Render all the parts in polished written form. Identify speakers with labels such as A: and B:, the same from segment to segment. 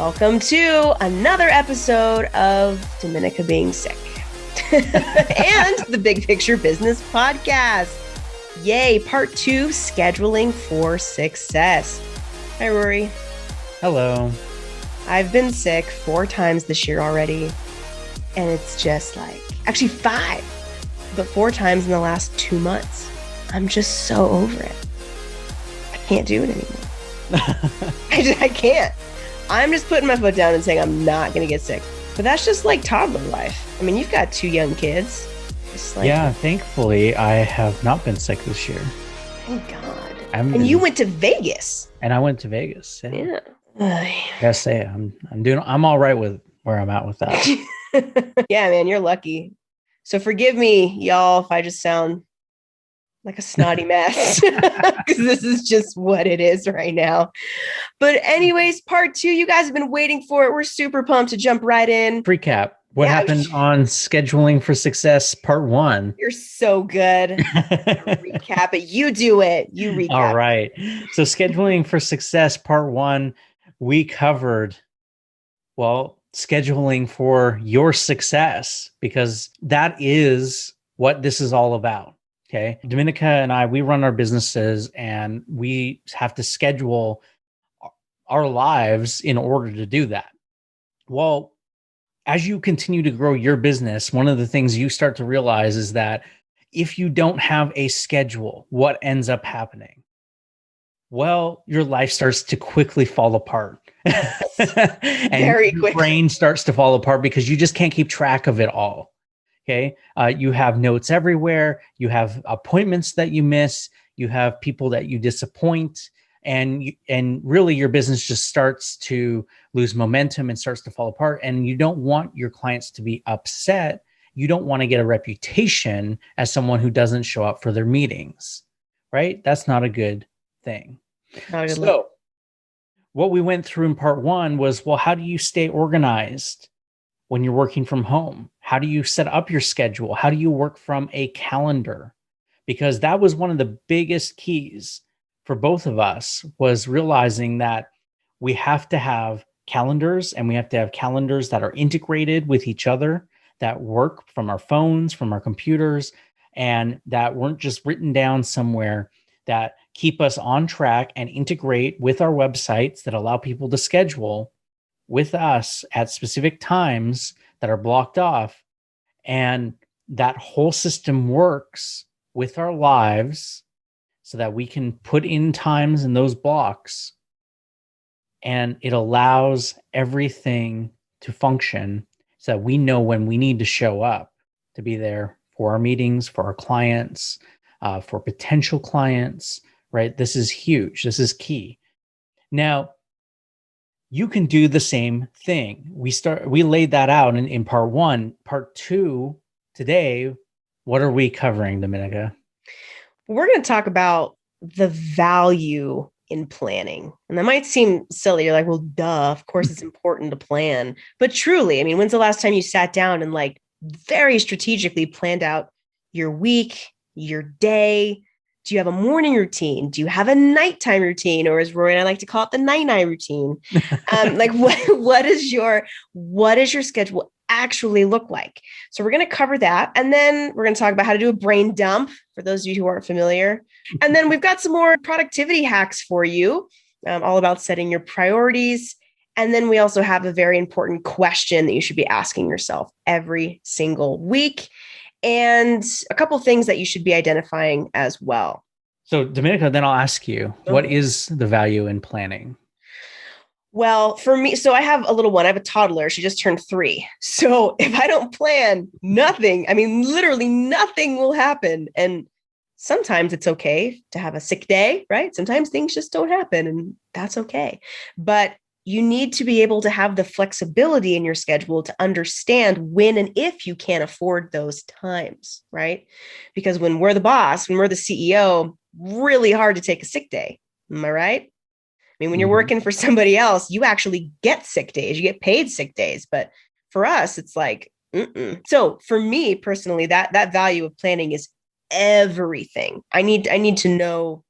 A: Welcome to another episode of Dominica being sick and the Big Picture Business Podcast. Yay, part 2, scheduling for success. Hi, Rory.
B: Hello.
A: I've been sick 4 times this year already, and it's just like, actually 5, but 4 times in the last 2 months. I'm just so over it. I can't do it anymore. I can't. I'm just putting my foot down and saying I'm not going to get sick. But that's just like toddler life. I mean, you've got 2 young kids.
B: Yeah, thankfully, I have not been sick this year.
A: Thank God. And you went to Vegas.
B: And I went to Vegas.
A: Yeah.
B: I gotta say, I'm all right with where I'm at with that.
A: Yeah, man, you're lucky. So forgive me, y'all, if I just sound like a snotty mess, because this is just what it is right now. But anyways, part 2, you guys have been waiting for it. We're super pumped to jump right in.
B: Recap. What happened on scheduling for success part 1?
A: You're so good. Recap it. You do it. You recap.
B: All right. So scheduling for success part 1, we covered, scheduling for your success, because that is what this is all about. Okay. Dominica and I, we run our businesses and we have to schedule our lives in order to do that. Well, as you continue to grow your business, one of the things you start to realize is that if you don't have a schedule, what ends up happening? Well, your life starts to quickly fall apart. And
A: Very
B: your
A: quickly.
B: brain starts to fall apart because you just can't keep track of it all. Okay. You have notes everywhere. You have appointments that you miss. You have people that you disappoint. And really your business just starts to lose momentum and starts to fall apart. And you don't want your clients to be upset. You don't want to get a reputation as someone who doesn't show up for their meetings, right? That's not a good thing.
A: Not a good
B: so
A: look.
B: What we went through in part 1 was, how do you stay organized when you're working from home? How do you set up your schedule? How do you work from a calendar? Because that was one of the biggest keys for both of us, was realizing that we have to have calendars, and we have to have calendars that are integrated with each other, that work from our phones, from our computers, and that weren't just written down somewhere, that keep us on track and integrate with our websites, that allow people to schedule with us at specific times that are blocked off. And that whole system works with our lives so that we can put in times in those blocks, and it allows everything to function so that we know when we need to show up to be there for our meetings, for our clients, for potential clients, right? This is huge. This is key. Now, you can do the same thing. We laid that out in part 1. Part 2, today, what are we covering, Dominica?
A: We're going to talk about the value in planning. And that might seem silly. You're like, well, duh, of course it's important to plan. But truly, I mean, when's the last time you sat down and like very strategically planned out your week, your day? Do you have a morning routine? Do you have a nighttime routine? Or as Rory and I like to call it, the night-night routine. Like what is your schedule actually look like? So we're going to cover that. And then we're going to talk about how to do a brain dump for those of you who aren't familiar. And then we've got some more productivity hacks for you, all about setting your priorities. And then we also have a very important question that you should be asking yourself every single week, and a couple things that you should be identifying as well.
B: So Dominica, then I'll ask you, what is the value in planning?
A: Well, for me, so I have a little one. I have a toddler. She just turned 3. So if I don't plan, nothing, I mean, literally nothing will happen. And sometimes it's okay to have a sick day, right? Sometimes things just don't happen, and that's okay. But you need to be able to have the flexibility in your schedule to understand when and if you can't afford those times, right? Because when we're the boss, when we're the CEO, really hard to take a sick day. Am I right? I mean, when you're working for somebody else, you actually get sick days, you get paid sick days. But for us, it's like, So for me personally, that value of planning is everything. I need to know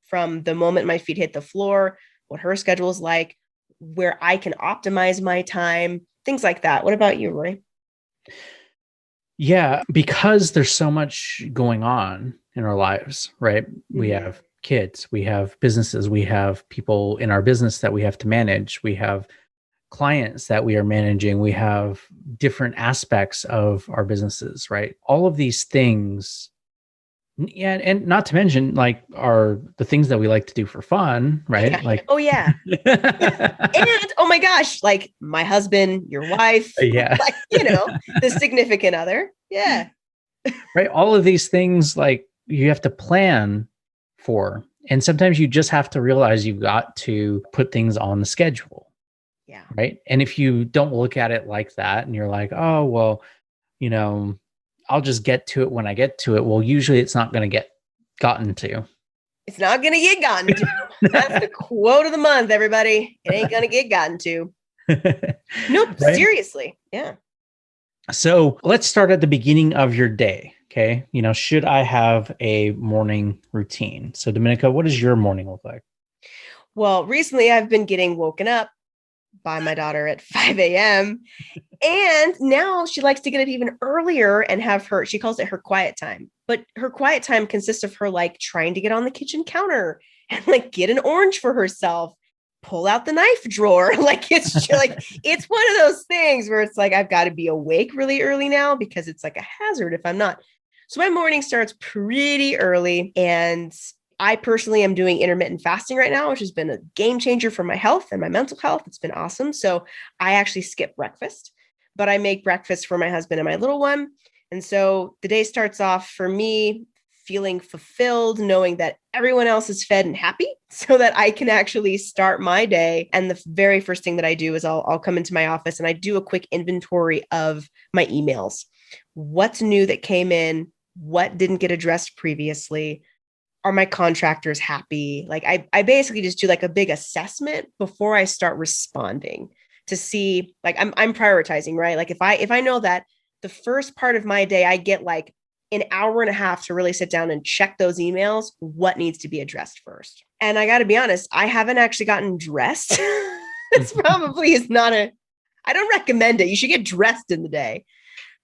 A: from the moment my feet hit the floor, what her schedule is like, where I can optimize my time, things like that. What about you, Roy?
B: Yeah, because there's so much going on in our lives, right? We have kids, we have businesses, we have people in our business that we have to manage, we have clients that we are managing, we have different aspects of our businesses, right? All of these things. Yeah, and not to mention like are the things that we like to do for fun, right?
A: Yeah.
B: Like
A: Oh, yeah. And oh my gosh, like my husband, your wife,
B: yeah.
A: like, the significant other. Yeah.
B: Right. All of these things like you have to plan for. And sometimes you just have to realize you've got to put things on the schedule.
A: Yeah.
B: Right. And if you don't look at it like that and you're like, oh, well, you know, I'll just get to it when I get to it. Well, usually it's not going to get gotten to.
A: It's not going to get gotten to. That's the quote of the month, everybody. It ain't going to get gotten to. Nope.
B: Right?
A: Seriously. Yeah.
B: So let's start at the beginning of your day. Okay. Should I have a morning routine? So, Dominica, what does your morning look like?
A: Well, recently I've been getting woken up by my daughter at 5 a.m. And now she likes to get it even earlier and have she calls it her quiet time. But her quiet time consists of her like trying to get on the kitchen counter and like get an orange for herself, pull out the knife drawer. Like it's one of those things where it's like, I've got to be awake really early now because it's like a hazard if I'm not. So my morning starts pretty early, and I personally am doing intermittent fasting right now, which has been a game changer for my health and my mental health. It's been awesome. So I actually skip breakfast, but I make breakfast for my husband and my little one. And so the day starts off for me feeling fulfilled, knowing that everyone else is fed and happy so that I can actually start my day. And the very first thing that I do is I'll come into my office and I do a quick inventory of my emails. What's new that came in? What didn't get addressed previously? Are my contractors happy? Like I basically just do like a big assessment before I start responding to see, like I'm prioritizing, right? Like if I know that the first part of my day, I get like an hour and a half to really sit down and check those emails, what needs to be addressed first. And I got to be honest, I haven't actually gotten dressed. It's probably is not I don't recommend it. You should get dressed in the day.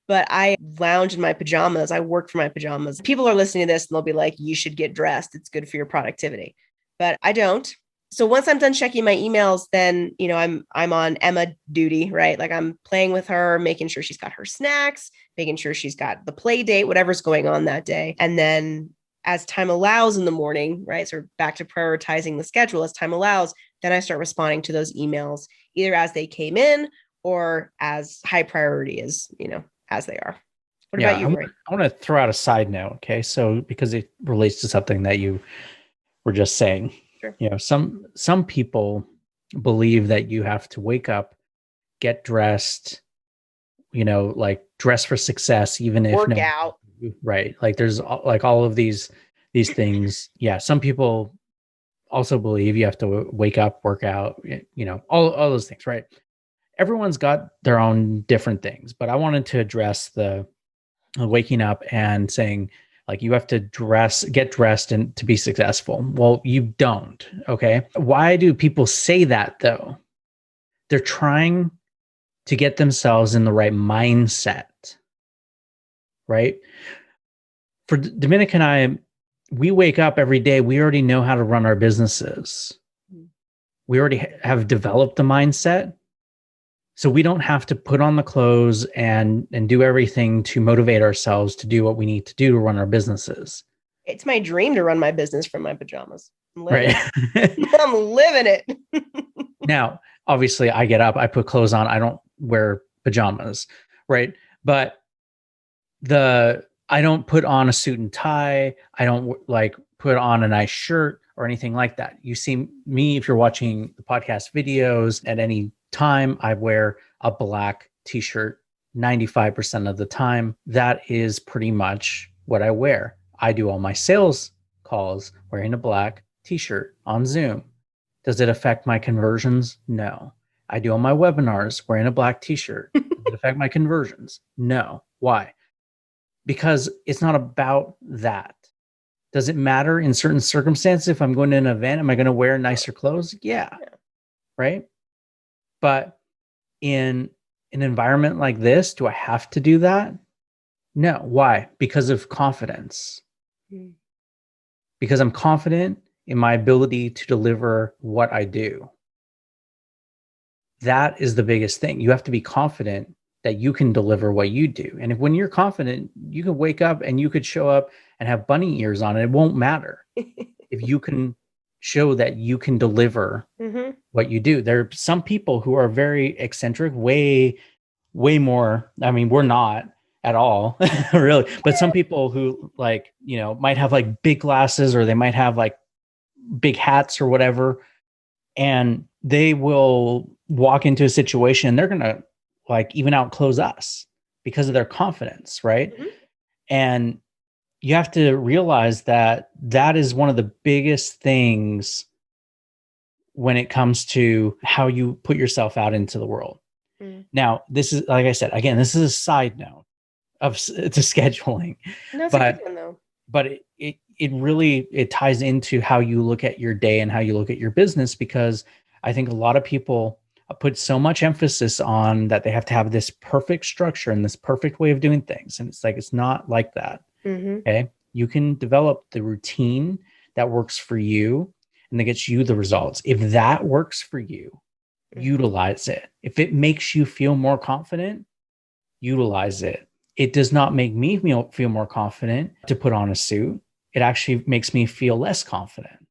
A: But I lounge in my pajamas. I work for my pajamas. People are listening to this and they'll be like, you should get dressed. It's good for your productivity. But I don't. So once I'm done checking my emails, then, I'm on Emma duty, right? Like I'm playing with her, making sure she's got her snacks, making sure she's got the play date, whatever's going on that day. And then as time allows in the morning, right? So we're back to prioritizing the schedule as time allows, then I start responding to those emails, either as they came in or as high priority as they are. What about you, Rory?
B: I want to throw out a side note. Okay. So, because it relates to something that you were just saying,
A: Sure.
B: Some people believe that you have to wake up, get dressed, like dress for success, even if
A: work out.
B: Right. Like there's like all of these things. Yeah. Some people also believe you have to wake up, work out, all those things. Right. Everyone's got their own different things, but I wanted to address the waking up and saying like you have to get dressed and to be successful. Well, you don't. Okay. Why do people say that though? They're trying to get themselves in the right mindset, right? For Dominica and I, we wake up every day. We already know how to run our businesses. We already have developed the mindset. So we don't have to put on the clothes and do everything to motivate ourselves to do what we need to do to run our businesses.
A: It's my dream to run my business from my pajamas.
B: Right.
A: I'm living it.
B: Now, obviously, I get up, I put clothes on, I don't wear pajamas, right? But I don't put on a suit and tie. I don't like put on a nice shirt or anything like that. You see me, if you're watching the podcast videos at any time, I wear a black t-shirt 95% of the time. That is pretty much what I wear. I do all my sales calls wearing a black t-shirt on Zoom. Does it affect my conversions? No. I do all my webinars wearing a black t-shirt. Does it affect my conversions? No. Why? Because it's not about that. Does it matter in certain circumstances? If I'm going to an event, am I going to wear nicer clothes? Yeah. Right? But in an environment like this, do I have to do that? No. Why? Because of confidence.
A: Mm.
B: Because I'm confident in my ability to deliver what I do. That is the biggest thing. You have to be confident that you can deliver what you do. And if when you're confident, you can wake up and you could show up and have bunny ears on. It won't matter if you can show that you can deliver what you do. There are some people who are very eccentric, way more. I mean, we're not at all, really. But some people who like, might have like big glasses, or they might have like big hats or whatever, and they will walk into a situation and they're going to like even outclose us because of their confidence, right?
A: Mm-hmm.
B: And you have to realize that that is one of the biggest things when it comes to how you put yourself out into the world.
A: Mm.
B: Now, this is, like I said, again, this is a side note to scheduling,
A: No, it's a good
B: but
A: one though.
B: but it really, it ties into how you look at your day and how you look at your business, because I think a lot of people put so much emphasis on that they have to have this perfect structure and this perfect way of doing things, and it's like, it's not like that.
A: Mm-hmm.
B: Okay, you can develop the routine that works for you and that gets you the results. If that works for you, utilize it. If it makes you feel more confident, utilize it. It does not make me feel more confident to put on a suit. It actually makes me feel less confident.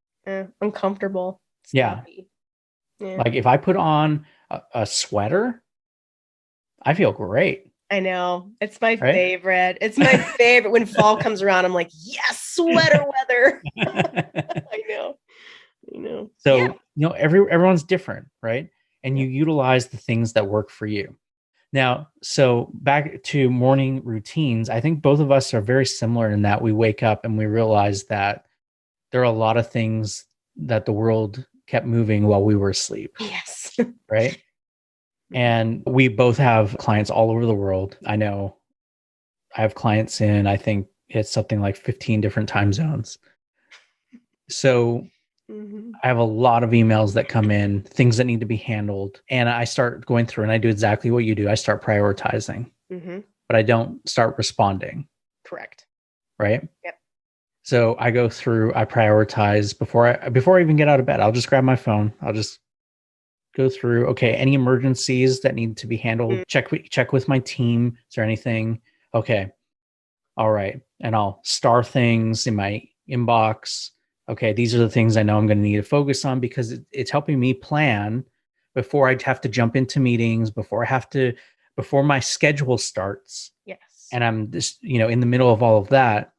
A: Uncomfortable.
B: Yeah.
A: Yeah.
B: Like if I put on a sweater, I feel great.
A: I know. It's my
B: right?
A: favorite. It's my favorite. When fall comes around, I'm like, yes, sweater weather. I know.
B: So, everyone's different, right? And you utilize the things that work for you. Now, so back to morning routines, I think both of us are very similar in that we wake up and we realize that there are a lot of things that the world kept moving while we were asleep.
A: Yes.
B: Right. And we both have clients all over the world. I know I have clients in, I think it's something like 15 different time zones. So I have a lot of emails that come in, things that need to be handled. And I start going through and I do exactly what you do. I start prioritizing, but I don't start responding.
A: Correct.
B: Right.
A: Yep.
B: So I go through, I prioritize before I even get out of bed. I'll just grab my phone. I'll just go through, okay, any emergencies that need to be handled, check with my team. Is there anything? Okay. All right. And I'll star things in my inbox. Okay, these are the things I know I'm going to need to focus on, because it's helping me plan before I have to jump into meetings, before my schedule starts.
A: Yes.
B: And I'm just, in the middle of all of that.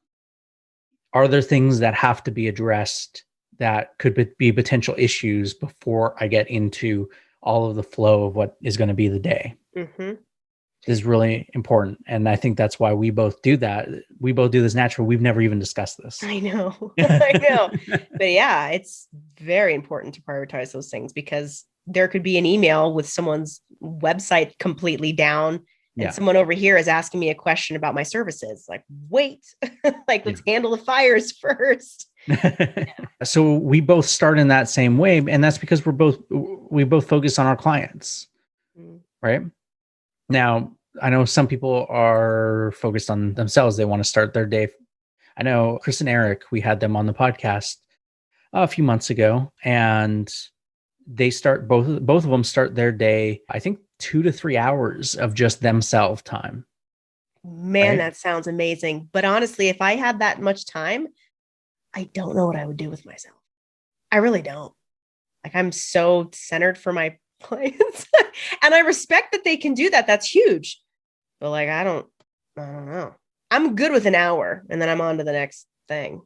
B: Are there things that have to be addressed that could be potential issues before I get into all of the flow of what is going to be the day? This is really important. And I think that's why we both do that. We both do this naturally. We've never even discussed this.
A: I know. I know. But yeah, it's very important to prioritize those things, because there could be an email with someone's website completely down. And someone over here is asking me a question about my services. Like, wait, let's handle the fires first.
B: So we both start in that same way. And that's because we both focus on our clients, right? Now, I know some people are focused on themselves. They want to start their day. I know Chris and Eric, we had them on the podcast a few months ago, and they start both of them start their day, I think 2 to 3 hours of just themselves time.
A: Man, right? That sounds amazing. But honestly, if I had that much time, I don't know what I would do with myself. I really don't. Like, I'm so centered for my clients and I respect that they can do that. That's huge. But like, I don't know. I'm good with an hour and then I'm on to the next thing,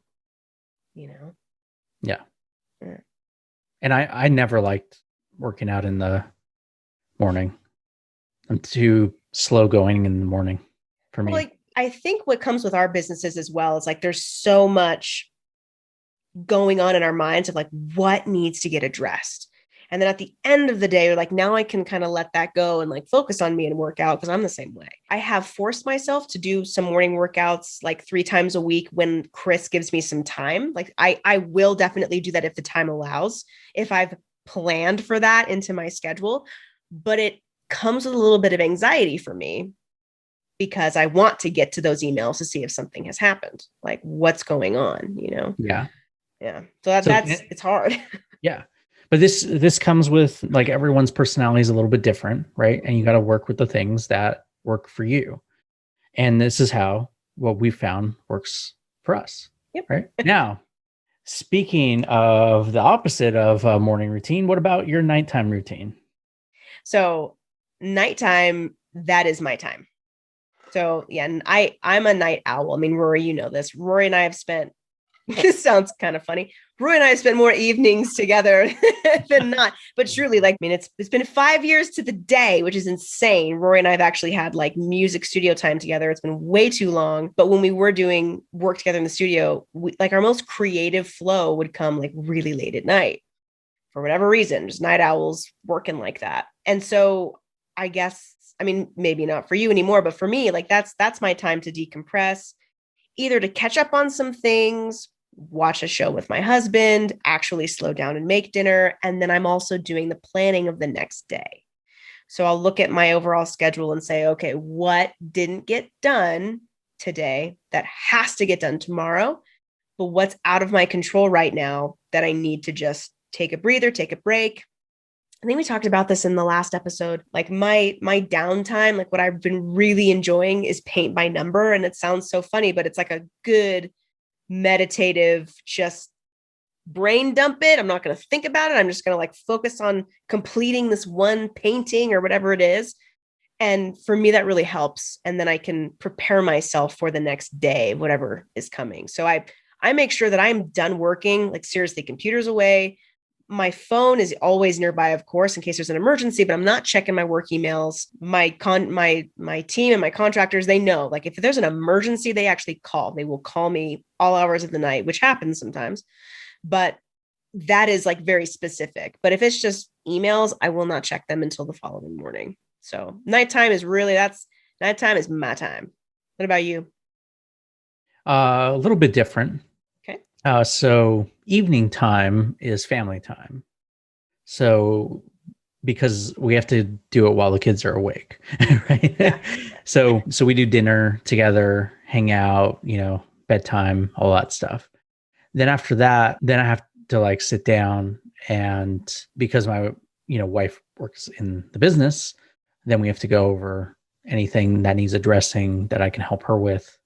B: Yeah. And I never liked working out in the morning. I'm too slow going in the morning for me.
A: Like, I think what comes with our businesses as well is like, there's so much going on in our minds of like, what needs to get addressed. And then at the end of the day, you're like, now I can kind of let that go and like focus on me and work out, because I'm the same way. I have forced myself to do some morning workouts like 3 times a week when Chris gives me some time. Like I will definitely do that if the time allows, if I've planned for that into my schedule. but it comes with a little bit of anxiety for me because I want to get to those emails to see if something has happened, like what's going on,
B: Yeah.
A: Yeah. So it's hard.
B: Yeah. But this comes with, like, everyone's personality is a little bit different, right? And you got to work with the things that work for you. And this is how what we found works for us.
A: Yep.
B: Right. Now, speaking of the opposite of a morning routine, what about your nighttime routine?
A: So nighttime, that is my time. So yeah, and I'm a night owl. I mean, Rory, you know this. Rory and I have spent this sounds kind of funny. Rory and I spent more evenings together than not. But truly, like, I mean, it's been 5 years to the day, which is insane. Rory and I have actually had like music studio time together. It's been way too long. But when we were doing work together in the studio, like our most creative flow would come like really late at night for whatever reason. Just night owls working like that. And so I guess, I mean, maybe not for you anymore, but for me, like that's my time to decompress, either to catch up on some things, watch a show with my husband, actually slow down and make dinner. And then I'm also doing the planning of the next day. So I'll look at my overall schedule and say, okay, what didn't get done today that has to get done tomorrow? But what's out of my control right now that I need to just take a breather, take a break? I think we talked about this in the last episode. Like my downtime, like what I've been really enjoying is paint by number. And it sounds so funny, but it's like a good meditative, just brain dump it. I'm not going to think about it. I'm just going to like focus on completing this one painting or whatever it is. And for me, that really helps. And then I can prepare myself for the next day, whatever is coming. So I make sure that I'm done working, like seriously, computer's away. My phone is always nearby, of course, in case there's an emergency, but I'm not checking my work emails. My team and my contractors, they know, like if there's an emergency, they actually call. They will call me all hours of the night, which happens sometimes, but that is like very specific. But if it's just emails, I will not check them until the following morning. So nighttime is my time. What about you?
B: A little bit different.
A: Okay.
B: So evening time is family time. So because we have to do it while the kids are awake, right?
A: Yeah.
B: So we do dinner together, hang out, bedtime, all that stuff. Then after that, then I have to like sit down, and because my wife works in the business, then we have to go over anything that needs addressing that I can help her with.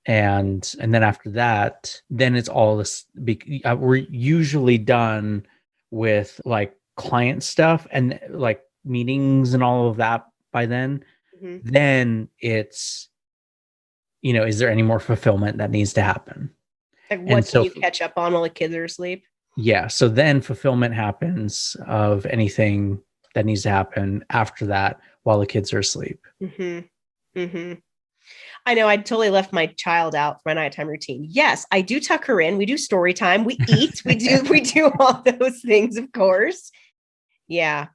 B: And then after that, then it's all this. We're usually done with like client stuff and like meetings and all of that by then. Mm-hmm. Then it's, is there any more fulfillment that needs to happen?
A: Like what can you catch up on while the kids are asleep?
B: Yeah. So then fulfillment happens of anything that needs to happen after that while the kids are asleep.
A: Mm-hmm. Mm-hmm. I know I totally left my child out for my nighttime routine. Yes, I do tuck her in. We do story time. We eat. we do all those things, of course. Yeah.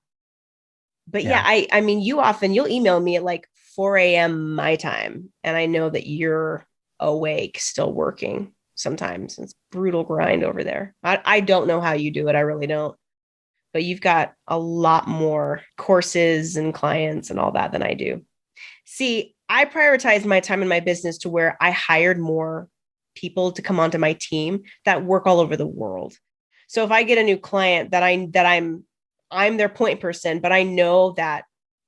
A: But yeah, I mean, you'll email me at like 4 a.m. my time. And I know that you're awake, still working sometimes. It's brutal grind over there. I don't know how you do it. I really don't. But you've got a lot more courses and clients and all that than I do. See, I prioritized my time in my business to where I hired more people to come onto my team that work all over the world. So if I get a new client that I'm their point person, but I know that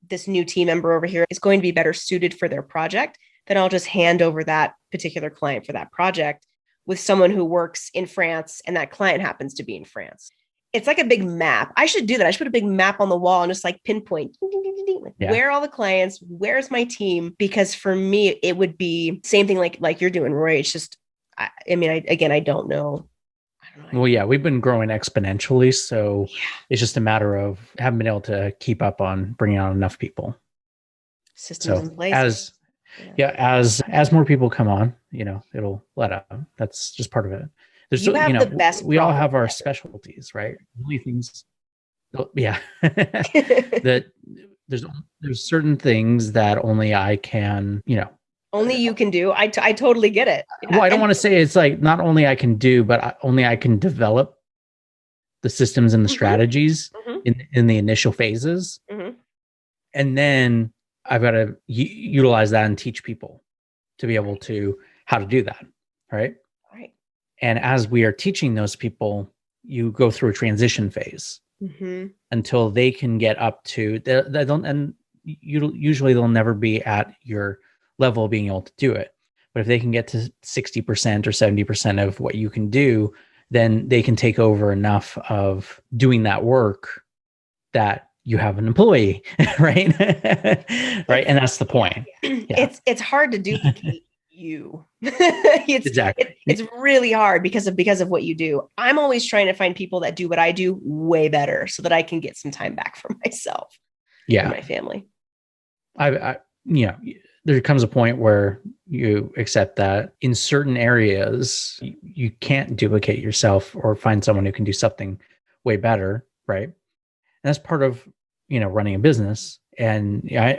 A: this new team member over here is going to be better suited for their project, then I'll just hand over that particular client for that project with someone who works in France, and that client happens to be in France. It's like a big map. I should do that. I should put a big map on the wall and just like pinpoint where are all the clients, where's my team? Because for me, it would be same thing like you're doing, Roy. It's just, I don't know.
B: Well, yeah, we've been growing exponentially. So it's just a matter of haven't been able to keep up on bringing on enough people.
A: Systems in place.
B: As more people come on, it'll let up. That's just part of it. There's
A: the best.
B: We all have our specialties, right? Only things. Yeah. That there's certain things that only I can,
A: only you can do. I totally get it.
B: Well, I don't want to say it's like not only I can do, but only I can develop the systems and the
A: Mhm.
B: strategies
A: Mhm.
B: in the initial phases.
A: Mhm.
B: And then I've got to utilize that and teach people to be able to how to do that. Right.
A: Right.
B: And as we are teaching those people, you go through a transition phase
A: Mhm.
B: until they can get up to they don't, and usually they'll never be at your level of being able to do it. But if they can get to 60% or 70% of what you can do, then they can take over enough of doing that work that you have an employee, right? Right. And that's the point. Yeah,
A: It's hard to duplicate you.
B: exactly.
A: It's really hard because of what you do. I'm always trying to find people that do what I do way better so that I can get some time back for myself and
B: Yeah.
A: my family.
B: I there comes a point where you accept that in certain areas you can't duplicate yourself or find someone who can do something way better, right? And that's part of running a business. And I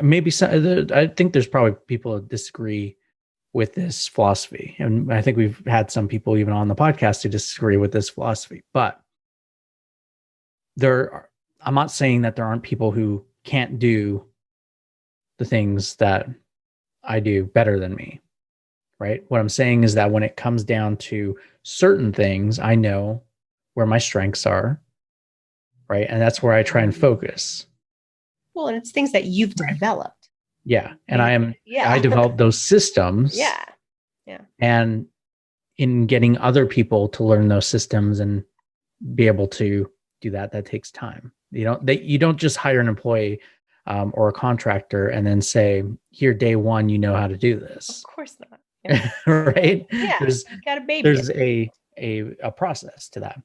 B: think there's probably people that disagree with this philosophy, and I think we've had some people even on the podcast who disagree with this philosophy. But I'm not saying that there aren't people who can't do the things that I do better than me, right? What I'm saying is that when it comes down to certain things, I know where my strengths are, right? And that's where I try and focus.
A: Well, and it's things that you've
B: Right.
A: developed.
B: Yeah. And I
A: Yeah.
B: developed those systems,
A: Yeah. Yeah.
B: and in getting other people to learn those systems and be able to do that, that takes time. You don't just hire an employee or a contractor and then say, here, day one, you know how to do
A: Of
B: this.
A: course not. Yeah.
B: Right.
A: Yeah. You got a baby.
B: There's a process to that.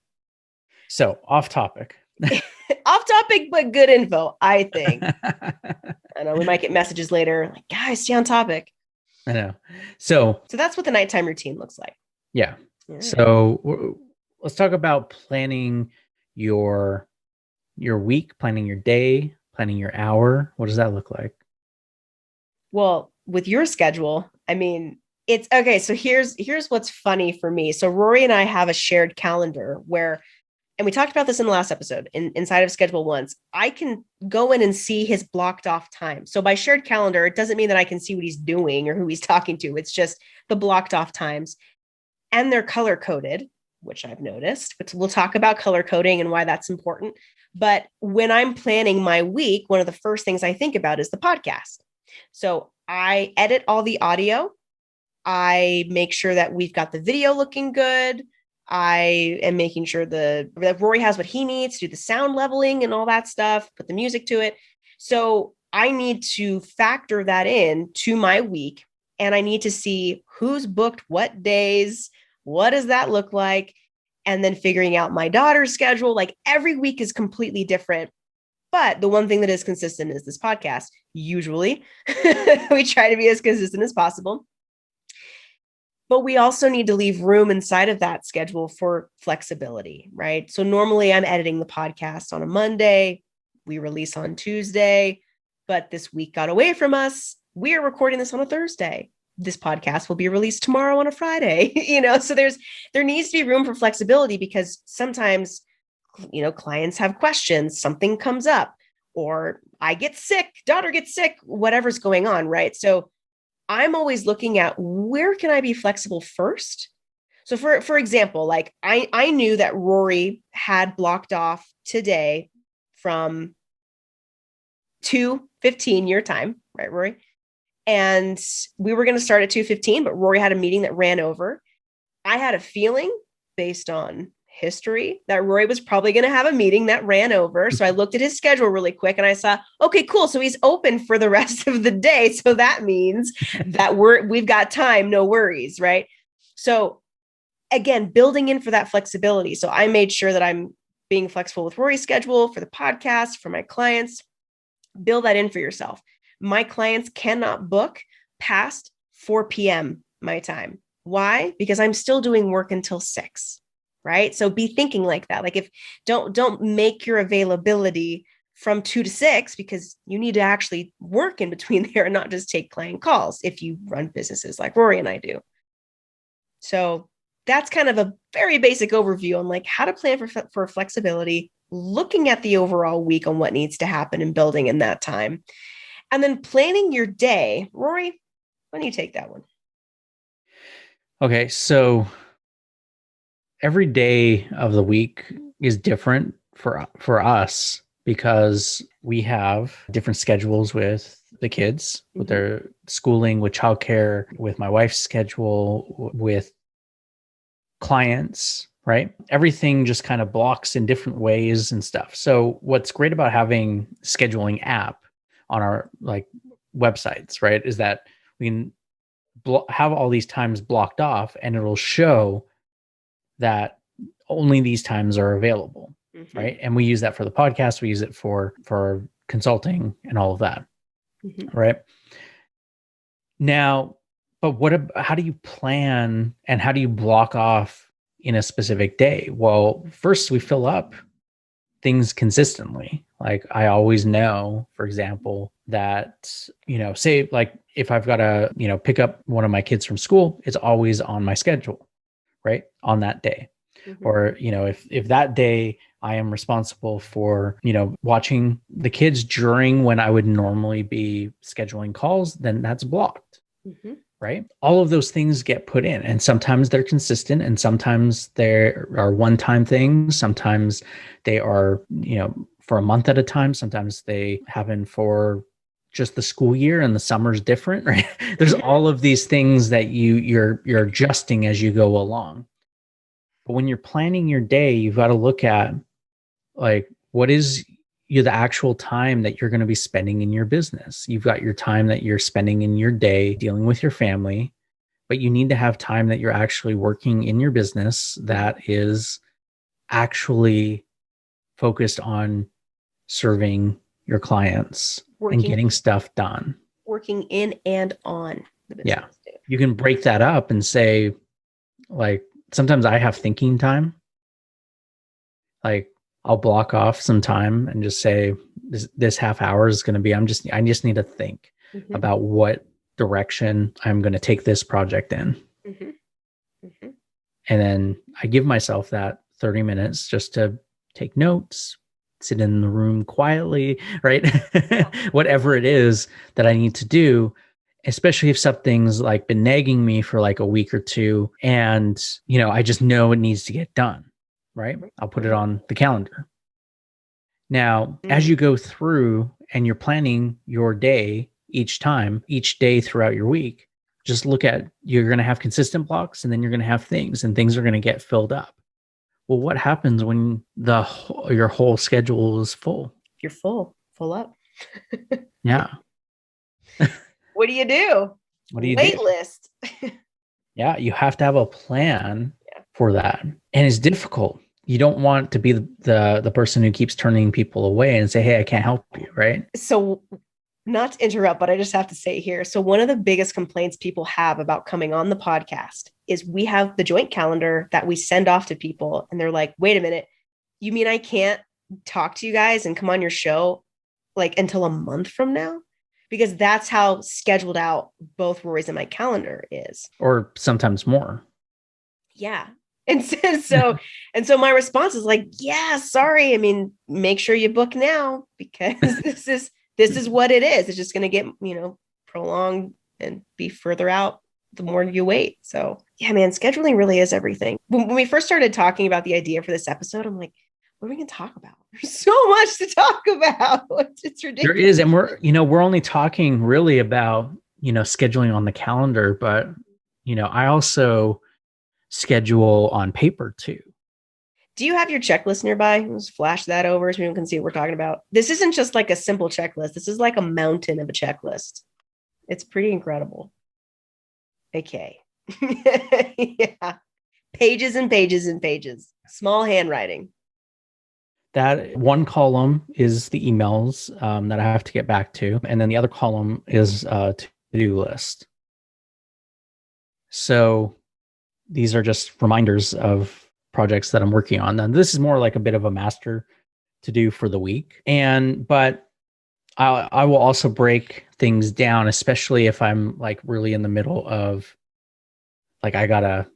B: So off topic.
A: Off topic, but good info, I think. I know we might get messages later like, guys, stay on topic.
B: I know. So
A: that's what the nighttime routine looks like.
B: Yeah.
A: Right.
B: So let's talk about planning your week, planning your day, planning your hour. What does that look like?
A: Well, with your schedule, I mean, it's okay. So here's what's funny for me. So Rory and I have a shared calendar where, and we talked about this in the last episode, inside of schedule once, I can go in and see his blocked off time. So by shared calendar, it doesn't mean that I can see what he's doing or who he's talking to. It's just the blocked off times, and they're color coded, which I've noticed, but we'll talk about color coding and why that's important. But when I'm planning my week, one of the first things I think about is the podcast. So I edit all the audio. I make sure that we've got the video looking good. I am making sure that Rory has what he needs to do the sound leveling and all that stuff, put the music to it. So I need to factor that in to my week, and I need to see who's booked what days, what does that look like, and then figuring out my daughter's schedule. Like every week is completely different. But the one thing that is consistent is this podcast. Usually, we try to be as consistent as possible. But we also need to leave room inside of that schedule for flexibility, right? So normally I'm editing the podcast on a Monday. We release on Tuesday, but this week got away from us. We are recording this on a Thursday. This podcast will be released tomorrow on a Friday, so there needs to be room for flexibility because sometimes, clients have questions, something comes up, or I get sick, daughter gets sick, whatever's going on, right? So I'm always looking at where can I be flexible first? So for example, like I knew that Rory had blocked off today from 2:15 your time, right, Rory? And we were going to start at 2:15, but Rory had a meeting that ran over. I had a feeling based on history that Rory was probably going to have a meeting that ran over. So I looked at his schedule really quick and I saw, okay, cool. So he's open for the rest of the day. So that means that we've got time, no worries, right? So again, building in for that flexibility. So I made sure that I'm being flexible with Rory's schedule for the podcast, for my clients. Build that in for yourself. My clients cannot book past 4 p.m. my time. Why? Because I'm still doing work until 6, right? So be thinking like that. Like if don't make your availability from 2 to 6 because you need to actually work in between there and not just take client calls if you run businesses like Rory and I do. So that's kind of a very basic overview on like how to plan for flexibility, looking at the overall week on what needs to happen and building in that time. And then planning your day. Rory, why don't you take that one?
B: Okay, so every day of the week is different for us because we have different schedules with the kids, with their schooling, with childcare, with my wife's schedule, with clients, right? Everything just kind of blocks in different ways and stuff. So what's great about having scheduling app on our like websites, right, is that we can have all these times blocked off and it'll show that only these times are available, right? And we use that for the podcast. We use it for consulting and all of that, right? Now, but how do you plan and how do you block off in a specific day? Well, first we fill up things consistently. Like I always know, for example, that, say like if I've got to, pick up one of my kids from school, it's always on my schedule, right? On that day. Or, if that day I am responsible for, watching the kids during when I would normally be scheduling calls, then that's blocked. Right? All of those things get put in, and sometimes they're consistent and sometimes there are one-time things. Sometimes they are, for a month at a time. Sometimes they happen for just the school year and the summer's different, right? There's all of these things that you're adjusting as you go along. But when you're planning your day, you've got to look at like, what is the actual time that you're going to be spending in your business? You've got your time that you're spending in your day dealing with your family, but you need to have time that you're actually working in your business that is actually focused on serving your clients and getting stuff done.
A: Working in and on the business.
B: Yeah. You can break that up and say, like, sometimes I have thinking time. Like, I'll block off some time and just say this half hour is going to be, I just need to think about what direction I'm going to take this project in. And then I give myself that 30 minutes just to take notes, sit in the room quietly, right? Whatever it is that I need to do, especially if something's like been nagging me for like a week or two and, I just know it needs to get done. Right? I'll put it on the calendar. Now, as you go through and you're planning your day each day throughout your week, just look at, you're going to have consistent blocks and then you're going to have things and things are going to get filled up. Well, what happens when your whole schedule is full?
A: You're full up.
B: Yeah.
A: What do you do? Wait list.
B: Yeah, you have to have a plan for that. And it's difficult. You don't want to be the person who keeps turning people away and say, hey, I can't help you, right?
A: So not to interrupt, but I just have to say here. So one of the biggest complaints people have about coming on the podcast is we have the joint calendar that we send off to people. And they're like, wait a minute, you mean I can't talk to you guys and come on your show like until a month from now? Because that's how scheduled out both Rory's and my calendar is.
B: Or sometimes more.
A: Yeah. And so my response is like, yeah, sorry. I mean, make sure you book now because this is what it is. It's just going to get, prolonged and be further out the more you wait. So yeah, man, scheduling really is everything. When we first started talking about the idea for this episode, I'm like, what are we going to talk about? There's so much to talk about. It's ridiculous.
B: There is. And we're only talking really about, scheduling on the calendar, but, I also schedule on paper too.
A: Do you have your checklist nearby? Let's flash that over so people can see what we're talking about. This isn't just like a simple checklist. This is like a mountain of a checklist. It's pretty incredible. Okay. Yeah. Pages and pages and pages. Small handwriting.
B: That one column is the emails that I have to get back to. And then the other column is a to-do list. So these are just reminders of projects that I'm working on. Now, this is more like a bit of a master to do for the week. But I will also break things down, especially if I'm like really in the middle of like, I gotta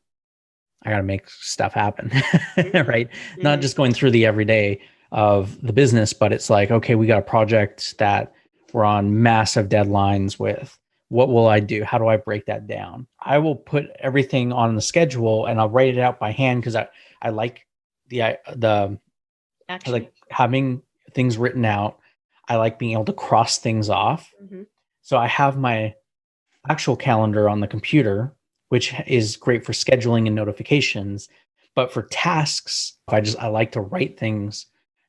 B: I got to make stuff happen,
A: Mm-hmm.
B: right? Not
A: Mm-hmm.
B: just going through the everyday of the business, but it's like, okay, we got a project that we're on massive deadlines with. What will I do? How do I break that down? I will put everything on the schedule and I'll write it out by hand because I like the I
A: Action.
B: like having things written out. I like being able to cross things off.
A: Mm-hmm.
B: So I have my actual calendar on the computer, which is great for scheduling and notifications. But for tasks, I like to write things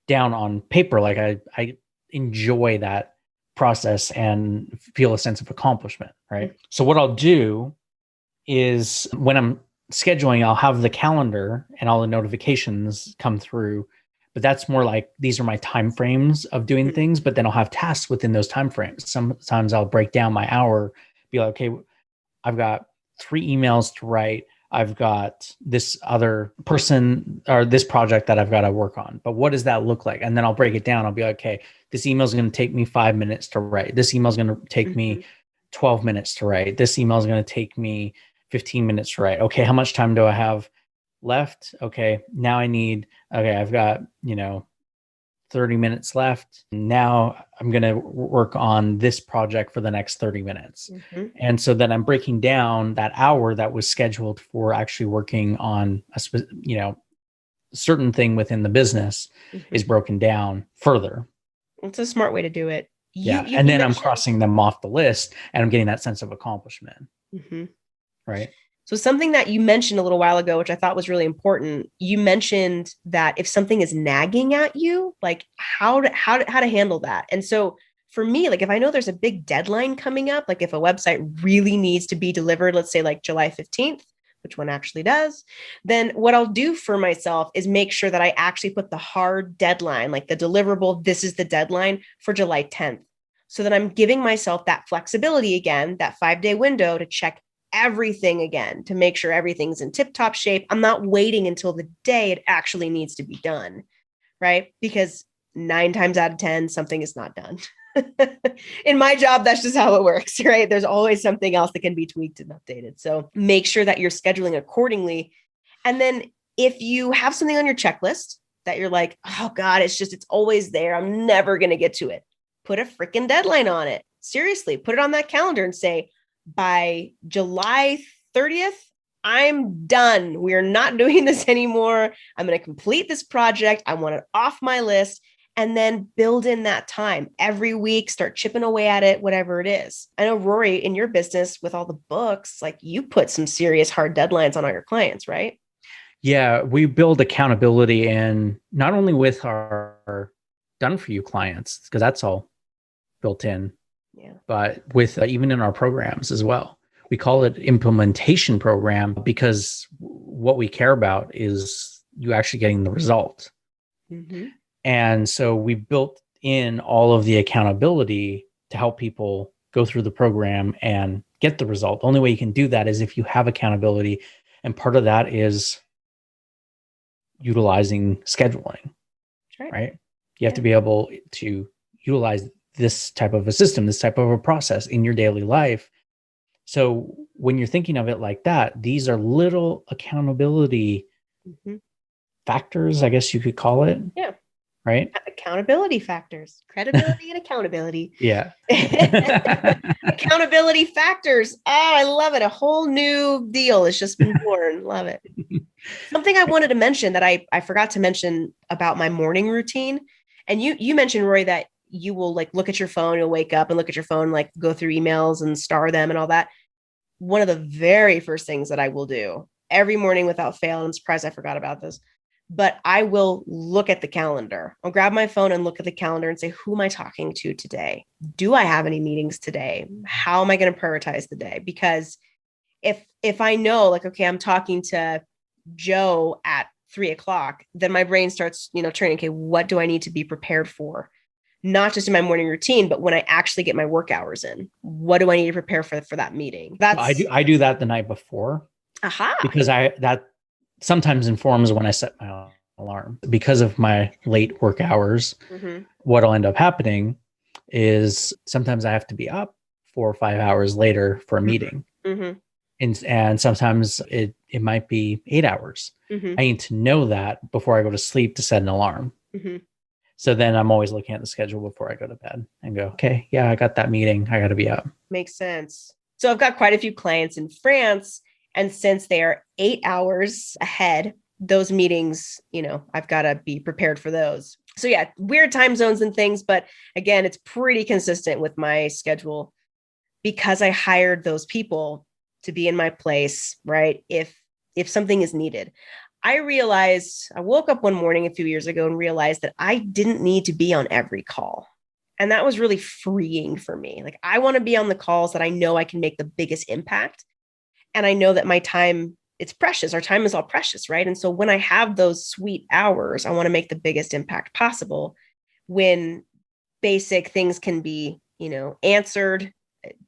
B: down on paper. Like I enjoy that process and feel a sense of accomplishment. Right.
A: Mm-hmm.
B: So what I'll do is when I'm scheduling, I'll have the calendar and all the notifications come through. But that's more like these are my time frames of doing things, but then I'll have tasks within those time frames. Sometimes I'll break down my hour, be like, okay, I've got 3 emails to write. I've got this other person or this project that I've got to work on. But what does that look like? And then I'll break it down. I'll be like, okay, this email is going to take me 5 minutes to write. This email is going to take
A: Mm-hmm.
B: me 12 minutes to write. This email is going to take me 15 minutes to write. Okay, how much time do I have left? Okay, now I've got, 30 minutes left. Now I'm going to work on this project for the next 30 minutes.
A: Mm-hmm.
B: And so then I'm breaking down that hour that was scheduled for actually working on certain thing within the business
A: Mm-hmm.
B: is broken down further.
A: It's a smart way to do it.
B: Yeah.
A: You
B: And then I'm
A: mentioned.
B: crossing them off the list and I'm getting that sense of accomplishment.
A: Mm-hmm.
B: Right.
A: So something that you mentioned a little while ago, which I thought was really important, you mentioned that if something is nagging at you, like how to handle that. And so for me, like if I know there's a big deadline coming up, like if a website really needs to be delivered, let's say like July 15th, which one actually does, then what I'll do for myself is make sure that I actually put the hard deadline, like the deliverable, this is the deadline for July 10th. So that I'm giving myself that flexibility again, that 5-day window to check everything again to make sure everything's in tip-top shape. I'm not waiting until the day it actually needs to be done, right? Because 9 times out of 10, something is not done. In my job, that's just how it works, right? There's always something else that can be tweaked and updated. So make sure that you're scheduling accordingly. And then if you have something on your checklist that you're like, oh God, it's always there. I'm never going to get to it. Put a freaking deadline on it. Seriously, put it on that calendar and say, by July 30th, I'm done. We're not doing this anymore. I'm going to complete this project. I want it off my list and then build in that time every week, start chipping away at it, whatever it is. I know, Rory, in your business with all the books, like you put some serious hard deadlines on all your clients, right?
B: Yeah, we build accountability in not only with our done for you clients, because that's all built in,
A: Yeah.
B: but with even in our programs as well. We call it implementation program because what we care about is you actually getting the result.
A: Mm-hmm.
B: And so we built in all of the accountability to help people go through the program and get the result. The only way you can do that is if you have accountability. And part of that is utilizing scheduling, right? You have to be able to utilize this type of a system, this type of a process in your daily life. So when you're thinking of it like that, these are little accountability factors, I guess you could call it.
A: Yeah.
B: Right.
A: Accountability factors, credibility and accountability.
B: Yeah.
A: Accountability factors. Oh, I love it. A whole new deal has just been born. Love it. Something I wanted to mention that I forgot to mention about my morning routine. And you mentioned, Roy, that you will like look at your phone, you'll wake up and look at your phone, like go through emails and star them and all that. One of the very first things that I will do every morning without fail, and I'm surprised I forgot about this, but I will look at the calendar. I'll grab my phone and look at the calendar and say, who am I talking to today? Do I have any meetings today? How am I going to prioritize the day? Because if I know, like, okay, I'm talking to Joe at 3:00, then my brain starts, turning, okay, what do I need to be prepared for? Not just in my morning routine, but when I actually get my work hours in, what do I need to prepare for that meeting?
B: I do that the night before.
A: Aha.
B: Because that sometimes informs when I set my alarm. Because of my late work hours, what'll end up happening is sometimes I have to be up 4 or 5 hours later for a meeting. And sometimes it it might be 8 hours.
A: Mm-hmm.
B: I need to know that before I go to sleep to set an alarm.
A: Mm-hmm.
B: So then I'm always looking at the schedule before I go to bed and go, okay, yeah, I got that meeting. I got to be up.
A: Makes sense. So I've got quite a few clients in France. And since they are 8 hours ahead, those meetings, I've got to be prepared for those. So yeah, weird time zones and things. But again, it's pretty consistent with my schedule because I hired those people to be in my place, right? If something is needed. I woke up one morning a few years ago and realized that I didn't need to be on every call. And that was really freeing for me. Like, I want to be on the calls that I know I can make the biggest impact. And I know that my time, it's precious. Our time is all precious, right? And so when I have those sweet hours, I want to make the biggest impact possible. When basic things can be, answered,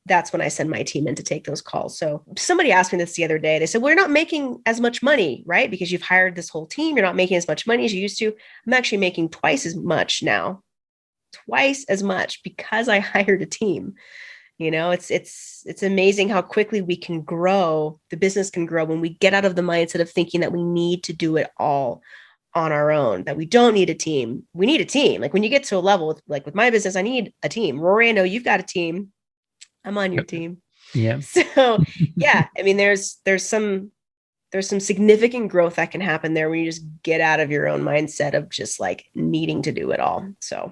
A: that's when I send my team in to take those calls. So somebody asked me this the other day. They said, well, you're not making as much money, right? Because you've hired this whole team. You're not making as much money as you used to. I'm actually making twice as much now. Twice as much because I hired a team. It's amazing how quickly we can grow. The business can grow when we get out of the mindset of thinking that we need to do it all on our own, that we don't need a team. We need a team. Like when you get to a level with my business, I need a team. Rory, I know you've got a team. I'm on your team.
B: Yeah.
A: So yeah, I mean, there's some significant growth that can happen there when you just get out of your own mindset of just like needing to do it all. So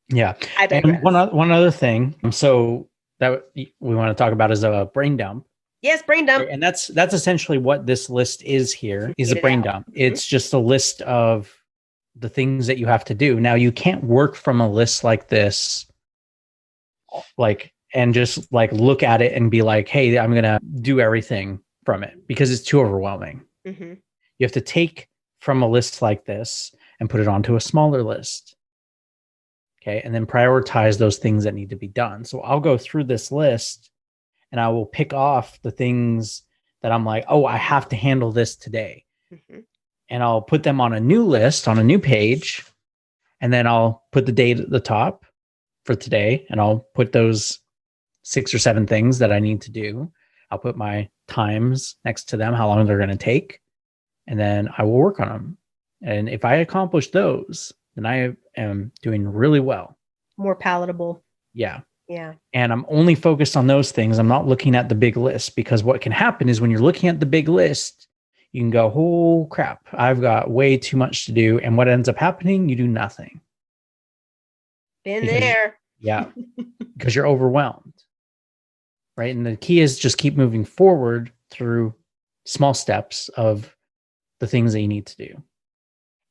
B: yeah.
A: I digress.
B: And one other thing. So that we want to talk about is a brain dump.
A: Yes, brain dump.
B: And that's essentially what this list is here, is a brain dump. Mm-hmm. It's just a list of the things that you have to do. Now, you can't work from a list like this, and just look at it and be like, hey, I'm going to do everything from it, because it's too overwhelming.
A: Mm-hmm.
B: You have to take from a list like this and put it onto a smaller list. Okay. And then prioritize those things that need to be done. So I'll go through this list and I will pick off the things that I'm like, oh, I have to handle this today. Mm-hmm. And I'll put them on a new list, on a new page. And then I'll put the date at the top for today. And I'll put those 6 or 7 things that I need to do. I'll put my times next to them, how long they're going to take. And then I will work on them. And if I accomplish those, then I am doing really well.
A: More palatable.
B: Yeah.
A: Yeah.
B: And I'm only focused on those things. I'm not looking at the big list, because what can happen is when you're looking at the big list, you can go, oh crap, I've got way too much to do. And what ends up happening, you do nothing.
A: Been there.
B: Yeah. Because you're overwhelmed. Right. And the key is just keep moving forward through small steps of the things that you need to do.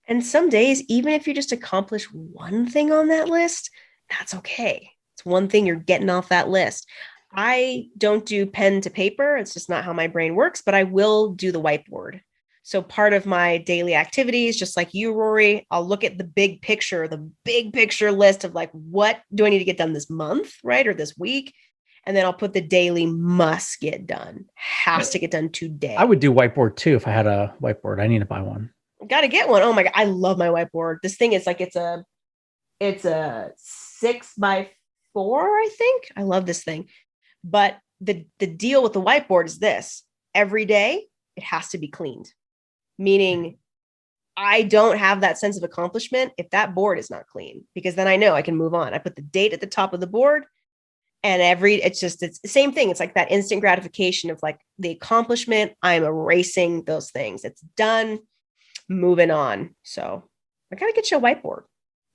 A: And some days, even if you just accomplish one thing on that list, that's okay. It's one thing you're getting off that list. I don't do pen to paper. It's just not how my brain works, but I will do the whiteboard. So part of my daily activities, just like you, Rory, I'll look at the big picture list of what do I need to get done this month, right? Or this week. And then I'll put the daily must get done, has to get done today.
B: I would do whiteboard too if I had a whiteboard. I need to buy one.
A: Got to get one. Oh my God. I love my whiteboard. This thing is it's a 6x4, I think. I love this thing. But the deal with the whiteboard is this: every day it has to be cleaned. Meaning I don't have that sense of accomplishment if that board is not clean, because then I know I can move on. I put the date at the top of the board. And it's the same thing. It's like that instant gratification of the accomplishment. I'm erasing those things. It's done, moving on. So I got to get you a whiteboard.